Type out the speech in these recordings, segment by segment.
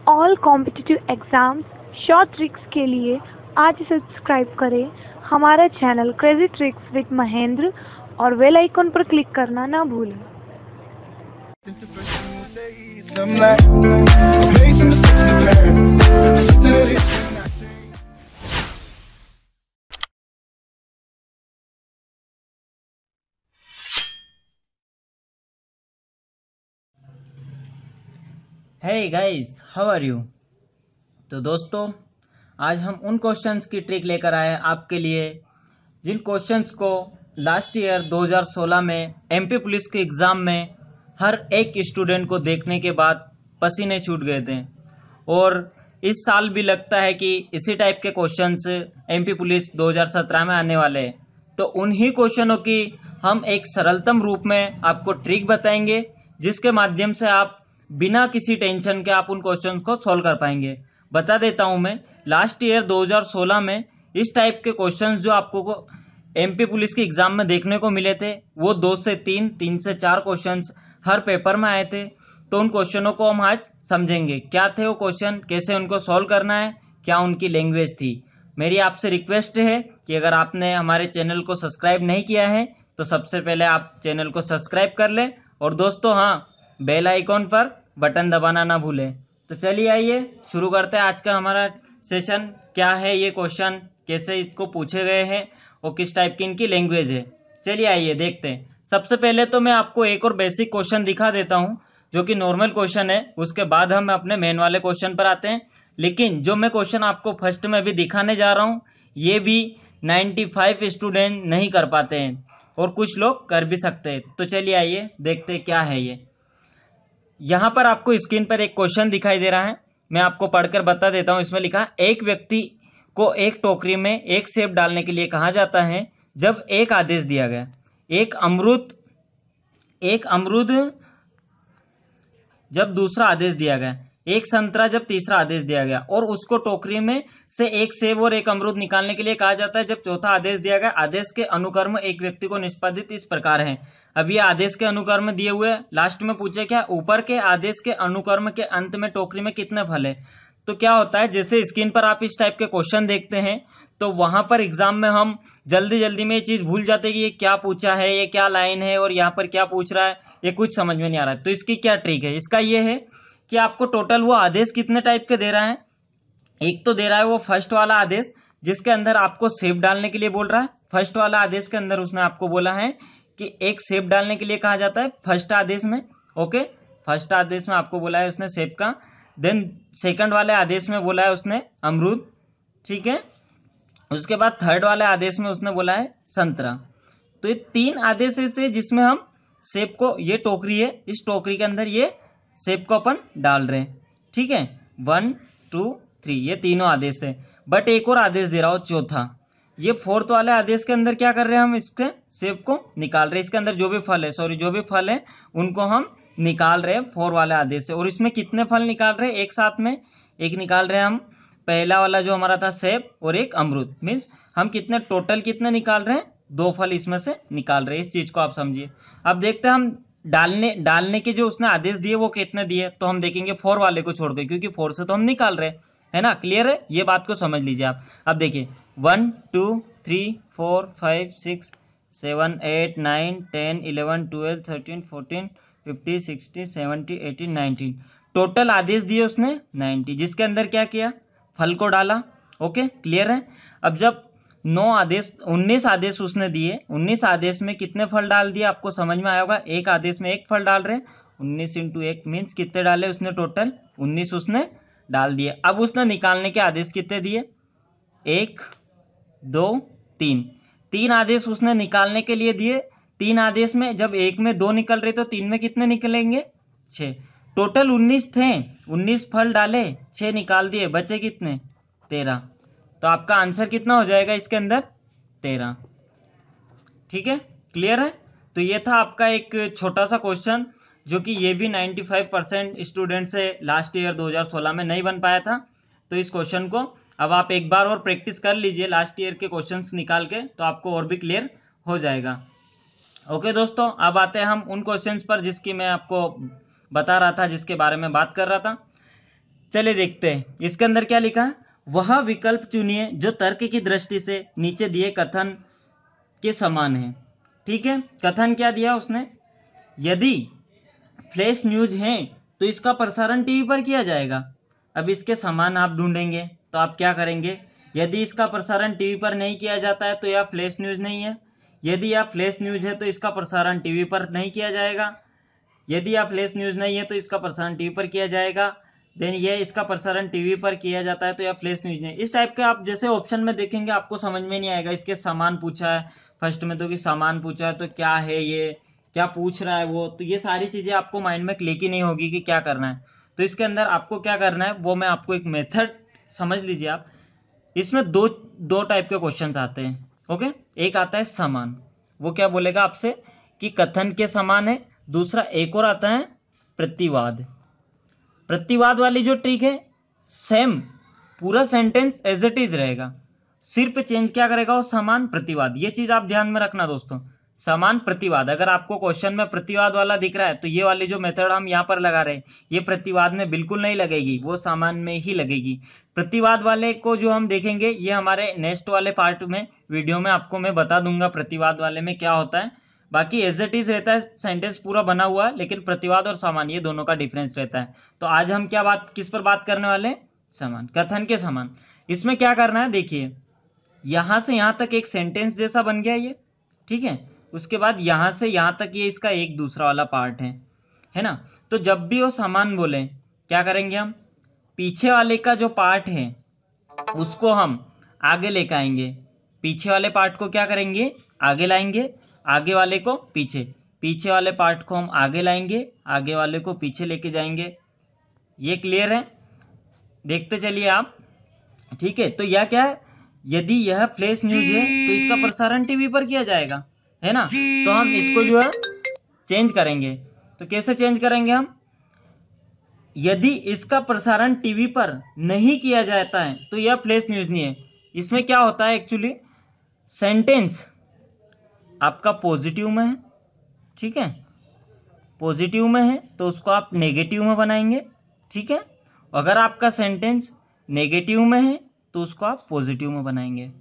All competitive exams short tricks के लिए आज सब्सक्राइब करें हमारा channel crazy tricks with Mahendra और बेल आइकन पर क्लिक करना ना भूलें। Hey guys, how are you? तो दोस्तों, आज हम उन क्वेश्चंस की ट्रिक लेकर आए आपके लिए जिन क्वेश्चंस को लास्ट ईयर 2016 में एमपी पुलिस के एग्जाम में हर एक स्टूडेंट को देखने के बाद पसीने छूट गए थे और इस साल भी लगता है कि इसी टाइप के क्वेश्चंस एमपी पुलिस 2017 में आने वाले हैं। तो उन्हीं क्वेश्चनों की हम एक सरलतम रूप में आपको ट्रिक बताएंगे जिसके माध्यम से आप बिना किसी टेंशन के आप उन क्वेश्चंस को सॉल्व कर पाएंगे। बता देता हूं मैं, लास्ट ईयर 2016 में इस टाइप के क्वेश्चंस जो आपको एमपी पुलिस के एग्जाम में देखने को मिले थे वो 2 से 3, 3 से 4 क्वेश्चंस हर पेपर में आए थे। तो उन क्वेश्चनों को हम आज समझेंगे, क्या थे वो क्वेश्चन, कैसे उनको सॉल्व करना है, क्या उनकी लैंग्वेज थी। मेरी आपसे रिक्वेस्ट है कि अगर आपने हमारे चैनल को सब्सक्राइब नहीं किया है तो सबसे पहले आप चैनल को सब्सक्राइब कर ले और दोस्तों हाँ, बेल आइकॉन पर बटन दबाना ना भूलें। तो चलिए आइए शुरू करते हैं आज का हमारा सेशन। क्या है ये क्वेश्चन, कैसे इसको पूछे गए हैं और किस टाइप की इनकी लैंग्वेज है, चलिए आइए देखते हैं। सबसे पहले तो मैं आपको एक और बेसिक क्वेश्चन दिखा देता हूं जो कि नॉर्मल क्वेश्चन है, उसके बाद हम अपने मेन वाले क्वेश्चन पर आते हैं। लेकिन जो मैं क्वेश्चन आपको फर्स्ट में भी दिखाने जा रहा हूं ये भी 95 स्टूडेंट नहीं कर पाते हैं और कुछ लोग कर भी सकते हैं। तो चलिए आइए देखते हैं क्या है ये। यहां पर आपको स्क्रीन पर एक क्वेश्चन दिखाई दे रहा है, मैं आपको पढ़कर बता देता हूं। इसमें लिखा, एक व्यक्ति को एक टोकरी में एक सेब डालने के लिए कहा जाता है जब एक आदेश दिया गया, एक अमरूद जब दूसरा आदेश दिया गया, एक संतरा जब तीसरा आदेश दिया गया और उसको टोकरी में से एक सेब और एक अमरूद निकालने के लिए कहा जाता है जब चौथा आदेश दिया गया। आदेश के अनुक्रम एक व्यक्ति को निष्पादित इस प्रकार है। अब ये आदेश के अनुक्रम दिए हुए, लास्ट में पूछे क्या, ऊपर के आदेश के अनुक्रम के अंत में टोकरी में कितने फल है। तो क्या होता है, जैसे स्क्रीन पर आप इस टाइप के क्वेश्चन देखते हैं तो वहां पर एग्जाम में हम जल्दी जल्दी में ये चीज भूल जाते हैं कि ये क्या पूछा है, ये क्या लाइन है और यहाँ पर क्या पूछ रहा है, ये कुछ समझ में नहीं आ रहा है। तो इसकी क्या ट्रिक है, इसका ये है कि आपको टोटल वो आदेश कितने टाइप के दे रहा है। एक तो दे रहा है वो फर्स्ट वाला आदेश जिसके अंदर आपको सेब डालने के लिए बोल रहा है। फर्स्ट वाला आदेश के अंदर उसने आपको बोला है कि एक सेब डालने के लिए कहा जाता है फर्स्ट आदेश में। ओके, फर्स्ट आदेश में आपको बोला है उसने सेब का। देन सेकंड वाले आदेश में बोला है उसने अमरूद, ठीक है। उसके बाद थर्ड वाले आदेश में उसने बोला है संतरा। तो ये 3 आदेश है जिसमें हम सेब को, ये टोकरी है, इस टोकरी के अंदर ये सेब को अपन डाल रहे हैं, ठीक है। 1 2 3 ये तीनों आदेश है। बट एक और आदेश दे रहा हो चौथा, ये फोर्थ वाले आदेश के अंदर क्या कर रहे हैं, हम इसके सेब को निकाल रहे हैं। इसके अंदर जो भी फल है उनको हम निकाल रहे हैं 4 वाले आदेश से। और इसमें कितने फल निकाल रहे हैं एक साथ में, एक निकाल रहे हैं हम पहला वाला जो हमारा था सेब और एक अमरूद, मीन्स हम कितने टोटल कितने निकाल रहे हैं, 2 फल इसमें से निकाल रहे हैं। इस चीज को आप समझिए। अब देखते हैं हम डालने के जो उसने आदेश दिए वो कितने दिए। तो हम देखेंगे 4 वाले को छोड़ के, क्योंकि 4 से तो हम निकाल रहे हैं, है ना। क्लियर है, ये बात को समझ लीजिए आप। अब देखिए 1 2 3 4 5 6 7 8 9 10 11 12 13 14 15 16 17 18 19 टोटल आदेश दिए उसने 90, जिसके अंदर क्या किया, फल को डाला। ओके, क्लियर है। अब जब 19 आदेश उसने दिए, 19 आदेश में कितने फल डाल दिए आपको समझ में आया होगा। एक आदेश में एक फल डाल रहे, 19 इंटू 1 मीन्स कितने डाले उसने, टोटल 19 उसने डाल दिए। अब उसने निकालने के आदेश कितने दिए, 1 2 3 आदेश उसने निकालने के लिए दिए। 3 आदेश में जब एक में 2 निकल रहे तो 3 में कितने निकलेंगे, 6। टोटल 19 थे, 19 फल डाले, 6 निकाल दिए, बचे कितने, 13। तो आपका आंसर कितना हो जाएगा इसके अंदर, 13। ठीक है, क्लियर है। तो ये था आपका एक छोटा सा क्वेश्चन जो कि ये भी 95% स्टूडेंट से लास्ट ईयर 2016 में नहीं बन पाया था। तो इस क्वेश्चन को अब आप एक बार और प्रैक्टिस कर लीजिए लास्ट ईयर के क्वेश्चंस निकाल के, तो आपको और भी क्लियर हो जाएगा। ओके दोस्तों, अब आते हैं हम उन क्वेश्चंस पर जिसकी मैं आपको बता रहा था, जिसके बारे में बात कर रहा था। चलिए देखते हैं इसके अंदर क्या लिखा है। वह विकल्प चुनिए जो तर्क की दृष्टि से नीचे दिए कथन के समान है। ठीक है, कथन क्या दिया उसने, यदि फ्लैश न्यूज है तो इसका प्रसारण टीवी पर किया जाएगा। अब इसके समान आप ढूंढेंगे तो आप क्या करेंगे, यदि इसका प्रसारण टीवी पर नहीं किया जाता है तो यह फ्लैश न्यूज नहीं है। यदि यह फ्लैश न्यूज है तो इसका प्रसारण टीवी पर नहीं किया जाएगा। यदि यह फ्लैश न्यूज नहीं है तो इसका प्रसारण टीवी पर किया जाएगा। देन ये इसका प्रसारण टीवी पर किया जाता है तो यह फ्लैश न्यूज नहीं। इस टाइप के आप जैसे ऑप्शन में देखेंगे आपको समझ में नहीं आएगा। इसके समान पूछा है फर्स्ट में तो कि समान पूछा है तो क्या है ये, क्या पूछ रहा है वो, तो ये सारी चीजें आपको माइंड में क्लिक ही नहीं होगी कि क्या करना है। तो इसके अंदर आपको क्या करना है वो मैं आपको एक मेथड समझ लीजिए आप। इसमें दो टाइप के क्वेश्चंस आते हैं। ओके, एक आता है समान, वो क्या बोलेगा आपसे कि कथन के समान है। दूसरा एक और आता है प्रतिवाद। प्रतिवाद वाली जो ट्रिक है सेम पूरा सेंटेंस एज इट इज रहेगा, सिर्फ चेंज क्या करेगा वो समान प्रतिवाद। ये चीज आप ध्यान में रखना दोस्तों, समान प्रतिवाद। अगर आपको क्वेश्चन में प्रतिवाद वाला दिख रहा है तो ये वाली जो मेथड हम यहाँ पर लगा रहे हैं ये प्रतिवाद में बिल्कुल नहीं लगेगी, वो समान में ही लगेगी। प्रतिवाद वाले को जो हम देखेंगे ये हमारे नेक्स्ट वाले पार्ट में वीडियो में आपको मैं बता दूंगा प्रतिवाद वाले में क्या होता है। बाकी एज इट इज रहता है, सेंटेंस पूरा बना हुआ है, लेकिन प्रतिवाद और समान ये दोनों का डिफरेंस रहता है। तो आज हम क्या किस पर बात करने वाले हैं, समान, कथन के समान। इसमें क्या करना है देखिए, यहां से यहां तक एक सेंटेंस जैसा बन गया ये, ठीक है। उसके बाद यहां से यहां तक ये इसका एक दूसरा वाला पार्ट है ना। तो जब भी वो समान बोले क्या करेंगे हम, पीछे वाले का जो पार्ट है उसको हम आगे लेकर आएंगे। पीछे वाले पार्ट को क्या करेंगे, आगे लाएंगे, आगे वाले को पीछे, पीछे वाले पार्ट को हम आगे लाएंगे, आगे वाले को पीछे लेके जाएंगे। ये क्लियर है, देखते चलिए आप। ठीक है, तो यह क्या है, यदि यह फ्लैश न्यूज है तो इसका प्रसारण टीवी पर किया जाएगा, है ना। तो हम इसको जो है चेंज करेंगे। तो कैसे चेंज करेंगे हम, यदि इसका प्रसारण टीवी पर नहीं किया जाता है तो यह फ्लैश न्यूज नहीं है। इसमें क्या होता है एक्चुअली, सेंटेंस आपका पॉजिटिव में है, ठीक है, पॉजिटिव में है तो उसको आप नेगेटिव में बनाएंगे, ठीक है। अगर आपका सेंटेंस नेगेटिव में है तो उसको आप पॉजिटिव में बनाएंगे।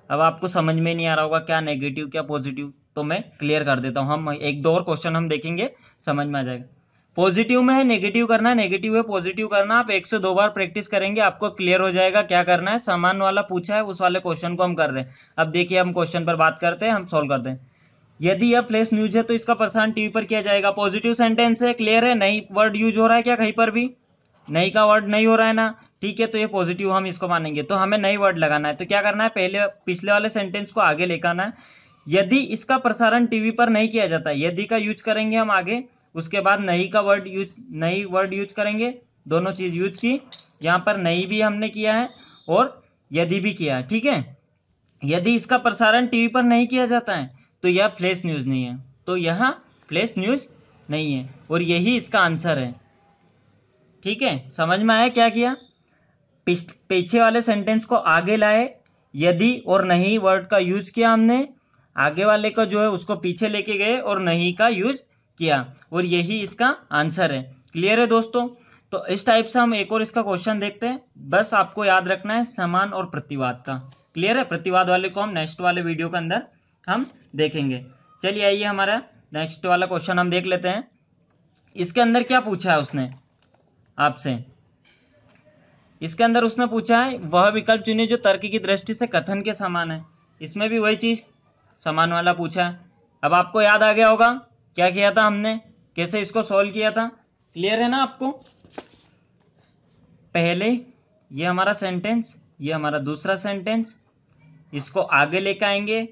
अब आपको समझ में नहीं आ रहा होगा क्या नेगेटिव क्या पॉजिटिव, तो मैं क्लियर कर देता हूं। हम एक दो और क्वेश्चन हम देखेंगे, समझ में आ जाएगा। पॉजिटिव में है नेगेटिव करना है, नेगेटिव है पॉजिटिव करना। आप 1 से 2 बार प्रैक्टिस करेंगे आपको क्लियर हो जाएगा क्या करना है। समान वाला पूछा है उस वाले क्वेश्चन को हम कर रहे हैं। अब देखिए हम क्वेश्चन पर बात करते हैं, हम सोल्व करते हैं। यदि यह फ्लैश न्यूज है तो इसका प्रसारण टीवी पर किया जाएगा। पॉजिटिव सेंटेंस है, क्लियर है, नहीं वर्ड यूज हो रहा है क्या कहीं पर भी, नहीं का वर्ड नहीं हो रहा है ना, ठीक है। तो ये पॉजिटिव हम इसको मानेंगे। तो हमें नई वर्ड लगाना है, तो क्या करना है, पहले पिछले वाले सेंटेंस को आगे लेकर आना है। यदि इसका प्रसारण टीवी पर नहीं किया जाता है, यदि का यूज करेंगे हम आगे, उसके बाद नहीं का वर्ड यूज, नई वर्ड यूज करेंगे। दोनों चीज यूज की, यहाँ पर नहीं भी हमने किया है और यदि भी किया है, ठीक है। यदि इसका प्रसारण टीवी पर नहीं किया जाता है तो यह फ्लैश न्यूज नहीं है, तो यह फ्लैश न्यूज नहीं है और यही इसका आंसर है, ठीक है। समझ में आया क्या किया, पीछे वाले सेंटेंस को आगे लाए, यदि और नहीं वर्ड का यूज किया हमने, आगे वाले को जो है उसको पीछे लेके गए और नहीं का यूज किया, और यही इसका आंसर है। क्लियर है दोस्तों। तो इस टाइप से हम एक और इसका क्वेश्चन देखते हैं। बस आपको याद रखना है समान और प्रतिवाद का। क्लियर है, प्रतिवाद वाले को हम नेक्स्ट वाले वीडियो के अंदर हम देखेंगे। चलिए आइए हमारा नेक्स्ट वाला क्वेश्चन हम देख लेते हैं। इसके अंदर क्या पूछा है उसने आपसे, इसके अंदर उसने पूछा है वह विकल्प चुनिए जो तर्क की दृष्टि से कथन के समान है। इसमें भी वही चीज समान वाला पूछा है। अब आपको याद आ गया होगा क्या किया था हमने, कैसे इसको सॉल्व किया था। क्लियर है ना आपको। पहले ये हमारा सेंटेंस, ये हमारा दूसरा सेंटेंस, इसको आगे लेकर आएंगे,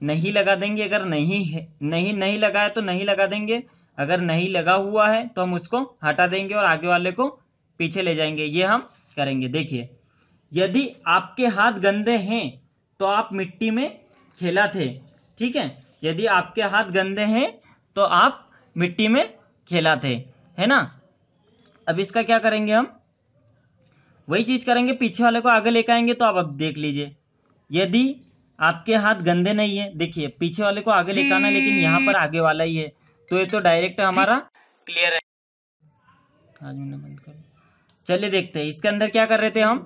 नहीं लगा देंगे। अगर नहीं लगा है तो नहीं लगा देंगे, अगर नहीं लगा हुआ है तो हम उसको हटा देंगे और आगे वाले को पीछे ले जाएंगे। ये हम करेंगे। देखिए, यदि आपके हाथ गंदे हैं तो आप मिट्टी में खेला थे, ठीक है। यदि आपके हाथ गंदे हैं तो आप मिट्टी में खेला थे, है ना। अब इसका क्या करेंगे हम, वही चीज करेंगे, पीछे वाले को आगे लेकर आएंगे। तो आप अब देख लीजिए, यदि आपके हाथ गंदे नहीं है, देखिए पीछे वाले को आगे लेकर आना है, लेकिन यहाँ पर आगे वाला ही है, तो ये तो डायरेक्ट हमारा क्लियर है। आज मैंने बंद कर। चलिए देखते हैं इसके अंदर क्या कर रहे थे हम।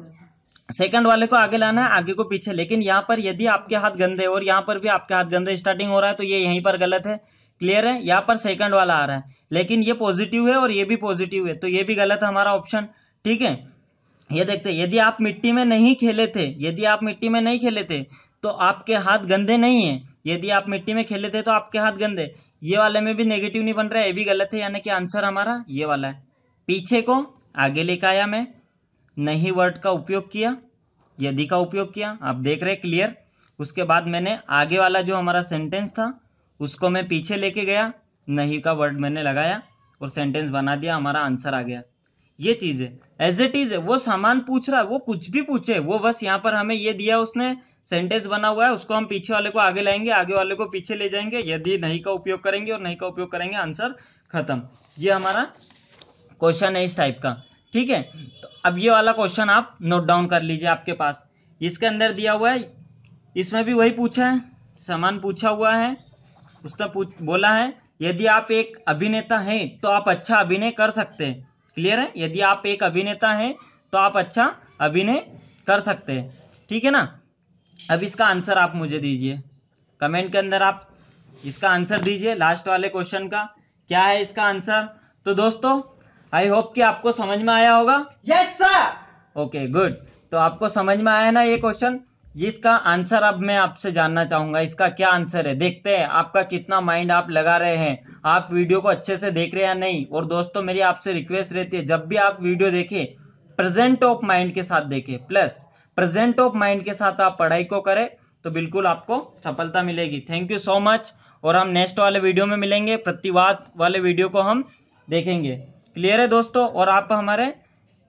सेकंड वाले को आगे लाना है, आगे को पीछे, लेकिन यहाँ पर यदि आपके हाथ गंदे और यहाँ पर भी आपके हाथ गंदे स्टार्टिंग हो रहा है तो ये यहीं पर गलत है। क्लियर है। यहाँ पर सेकंड वाला आ रहा है लेकिन ये पॉजिटिव है और ये भी पॉजिटिव है तो ये भी गलत है हमारा ऑप्शन। ठीक है। ये देखते हैं यदि आप मिट्टी में नहीं खेले थे, यदि आप मिट्टी में नहीं खेले थे तो आपके हाथ गंदे नहीं है। यदि आप मिट्टी में खेले थे तो आपके हाथ गंदे, ये वाले में भी नेगेटिव नहीं बन रहा है, ये भी गलत है, यानी कि आंसर हमारा ये वाला है। पीछे को आगे लेकर आया मैं, नहीं वर्ड का उपयोग किया, यदि का उपयोग किया, आप देख रहे क्लियर। उसके बाद मैंने आगे वाला जो हमारा सेंटेंस था उसको मैं पीछे लेके गया, नहीं का वर्ड मैंने लगाया और सेंटेंस बना दिया, हमारा आंसर आ गया। ये चीज है एज इट इज है। वो सामान पूछ रहा है, वो कुछ भी पूछे, वो बस यहाँ पर हमें ये दिया उसने, सेंटेंस बना हुआ है, उसको हम पीछे वाले को आगे लाएंगे, आगे वाले को पीछे ले जाएंगे, यदि नहीं का उपयोग करेंगे और नहीं का उपयोग करेंगे, आंसर खत्म। ये हमारा क्वेश्चन है इस टाइप का। ठीक है। तो अब ये वाला क्वेश्चन आप नोट डाउन कर लीजिए आपके पास। इसके अंदर दिया हुआ है, इसमें भी वही पूछा है, सामान पूछा हुआ है। उसने बोला है यदि आप एक अभिनेता हैं तो आप अच्छा अभिनय कर सकते हैं। क्लियर है। यदि आप एक अभिनेता हैं तो आप अच्छा अभिनय कर सकते हैं। ठीक है ना। अब इसका आंसर आप मुझे दीजिए, कमेंट के अंदर आप इसका आंसर दीजिए लास्ट वाले क्वेश्चन का, क्या है इसका आंसर। तो दोस्तों आई होप कि आपको समझ में आया होगा। Yes sir. Okay good. तो आपको समझ में आया ना ये क्वेश्चन। इसका आंसर अब मैं आपसे जानना चाहूंगा, इसका क्या आंसर है। देखते हैं आपका कितना माइंड आप लगा रहे हैं, आप वीडियो को अच्छे से देख रहे हैं या नहीं। और दोस्तों मेरी आपसे रिक्वेस्ट रहती है जब भी आप वीडियो देखें प्रेजेंट ऑफ माइंड के साथ देखें, प्लस प्रेजेंट ऑफ माइंड के साथ आप पढ़ाई को करें तो बिल्कुल आपको सफलता मिलेगी। Thank you so much. और हम नेक्स्ट वाले वीडियो में मिलेंगे, प्रतिवाद वाले वीडियो को हम देखेंगे। क्लियर है दोस्तों। और आप हमारे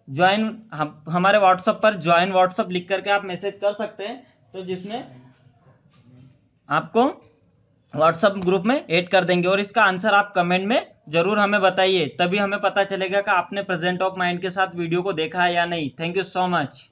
हमारे व्हाट्सएप पर ज्वाइन व्हाट्सएप लिख करके आप मैसेज कर सकते हैं, तो जिसमें आपको व्हाट्सएप ग्रुप में ऐड कर देंगे। और इसका आंसर आप कमेंट में जरूर हमें बताइए, तभी हमें पता चलेगा कि आपने प्रेजेंट ऑफ माइंड के साथ वीडियो को देखा है या नहीं। Thank you so much.